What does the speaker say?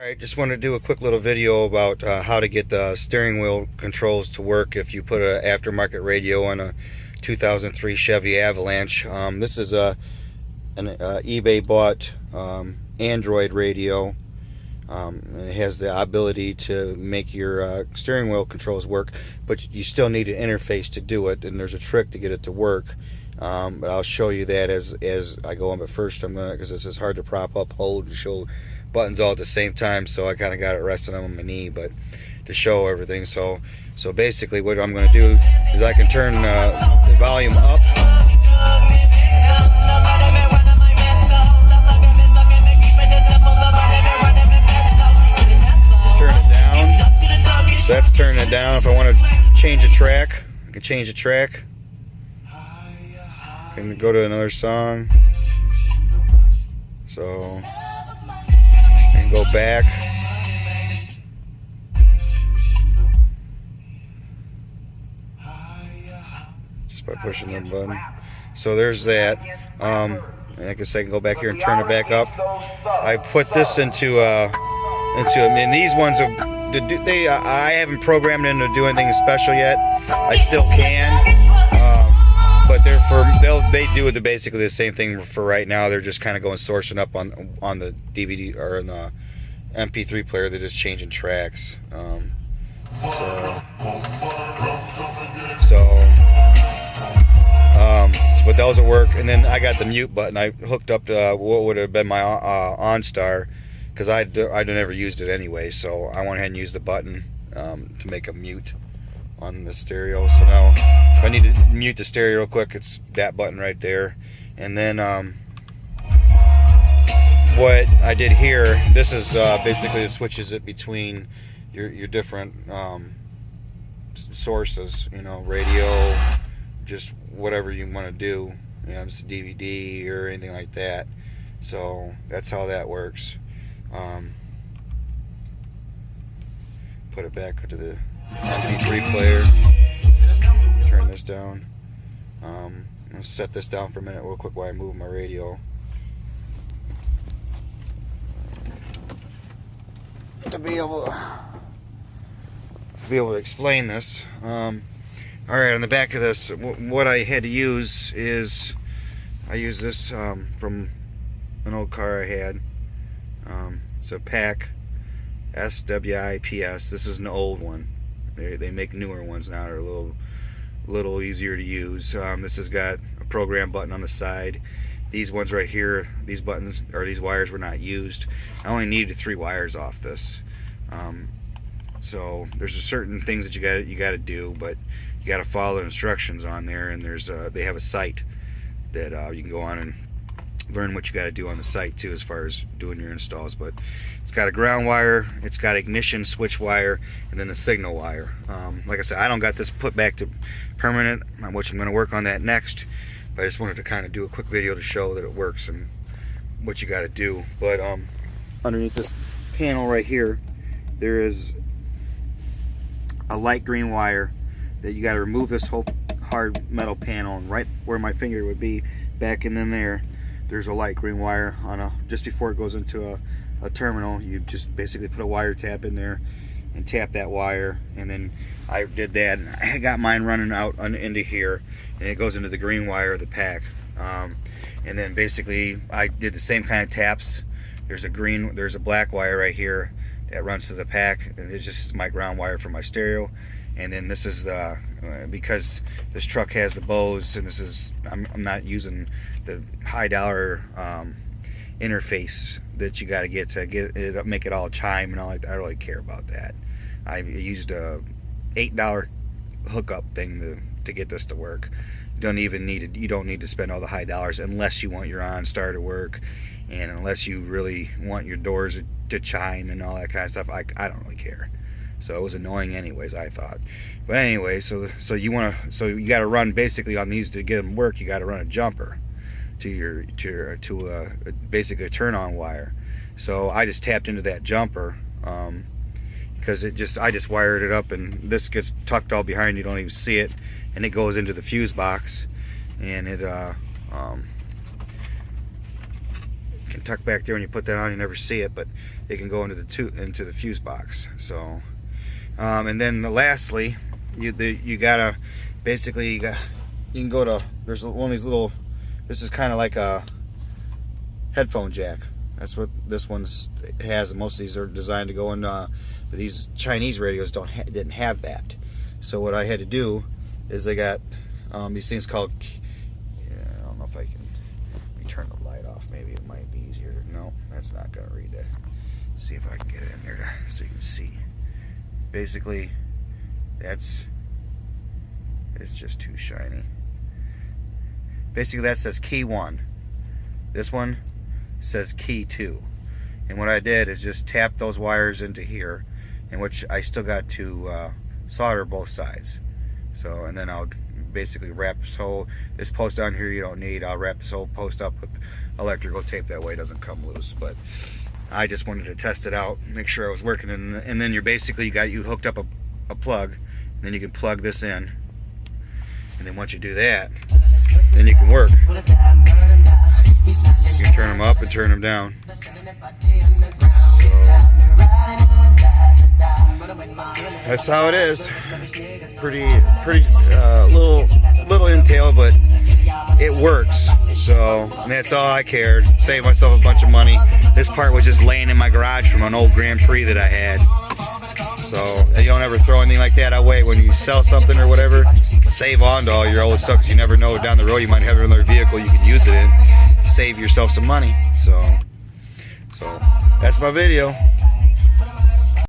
Alright, just wanted to do a quick little video about how to get the steering wheel controls to work if you put an aftermarket radio on a 2003 Chevy Avalanche. This is an eBay bought Android radio, and it has the ability to make your steering wheel controls work, but you still need an interface to do it, and there's a trick to get it to work. But I'll show you that as I go on. But first, I'm gonna, because this is hard to prop up, hold, and show buttons all at the same time, so I kind of got it resting on my knee, but to show everything. So basically, what I'm going to do is I can turn the volume up. Turn it down. So that's turning it down. If I want to change a track, I can change the track. I can go to another song. So, and go back. Just by pushing the button. So there's that. And I guess I can go back here and turn it back up. I put this into I mean, these ones I haven't programmed them to do anything special yet. I still can. But they do basically the same thing for right now. They're just kind of going sourcing up on the DVD or in the MP3 player. They're just changing tracks. But those will work. And then I got the mute button. I hooked up to what would have been my OnStar, because I'd never used it anyway. So I went ahead and used the button to make a mute on the stereo. So now if I need to mute the stereo real quick, it's that button right there. And then what I did here, this is basically it switches it between your different sources, you know, radio, just whatever you want to do, you know, just a DVD or anything like that. So that's how that works. Put it back to the MP3 player. Turn this down. I'm going to set this down for a minute real quick while I move my radio. To be able to explain this. Alright, on the back of this, what I had to use is, I used this from an old car I had. It's a PAC SWIPS. This is an old one. They make newer ones now. They're a little easier to use. This has got a program button on the side. These ones right here, these buttons or these wires were not used. I only needed 3 wires off this. So there's certain things that you got to do, but you got to follow the instructions on there. And there's they have a site that you can go on and learn what you got to do on the site too, as far as doing your installs. But it's got a ground wire, it's got ignition switch wire, and then the signal wire. Like I said, I don't got this put back to permanent, which I'm going to work on that next, but I just wanted to kind of do a quick video to show that it works and what you got to do. But underneath this panel right here, there is a light green wire that you got to remove this whole hard metal panel, and right where my finger would be, back in there, there's a light green wire on just before it goes into a terminal. You just basically put a wire tap in there and tap that wire, and then I did that, and I got mine running out into here, and it goes into the green wire of the PAC. And then basically I did the same kind of taps. There's a black wire right here that runs to the PAC, and it's just my ground wire for my stereo. And then this is the because this truck has the Bose, and this is I'm not using the high dollar interface that you got to get it, make it all chime and all. I don't really care about that. I used a $8 hookup thing to get this to work. You don't need to spend all the high dollars unless you want your OnStar to work, and unless you really want your doors to chime and all that kind of stuff. I don't really care. So it was annoying anyways, I thought. But anyway, so you got to run basically on these to get them to work. You got to run a jumper to basically a turn on wire. So I just tapped into that jumper because I just wired it up, and this gets tucked all behind. You don't even see it, and it goes into the fuse box, and it can tuck back there. When you put that on, you never see it, but it can go into the fuse box. So, and then lastly, you gotta basically you can go to, there's one of these little, this is kind of like a headphone jack. That's what this one has, and most of these are designed to go in. But these Chinese radios didn't have that. So what I had to do is they got these things called. I don't know if I can. Let me turn the light off. Maybe it might be easier. No, that's not gonna read it. See if I can get it in there so you can see. Basically, it's just too shiny. Basically, that says key 1. This one says key 2. And what I did is just tap those wires into here, in which I still got to solder both sides. So, and then I'll basically wrap this post down here you don't need. I'll wrap this whole post up with electrical tape, that way it doesn't come loose. But I just wanted to test it out, make sure I was working, and then you hooked up a plug, and then you can plug this in, and then once you do that, then you can work. You can turn them up and turn them down. So, that's how it is. Pretty little entail, but it works. So that's all I cared. Saved myself a bunch of money. This part was just laying in my garage from an old Grand Prix that I had. So you don't ever throw anything like that away. When you sell something or whatever, save on to all your old stuff, because you never know down the road you might have another vehicle you can use it in. Save yourself some money. So that's my video.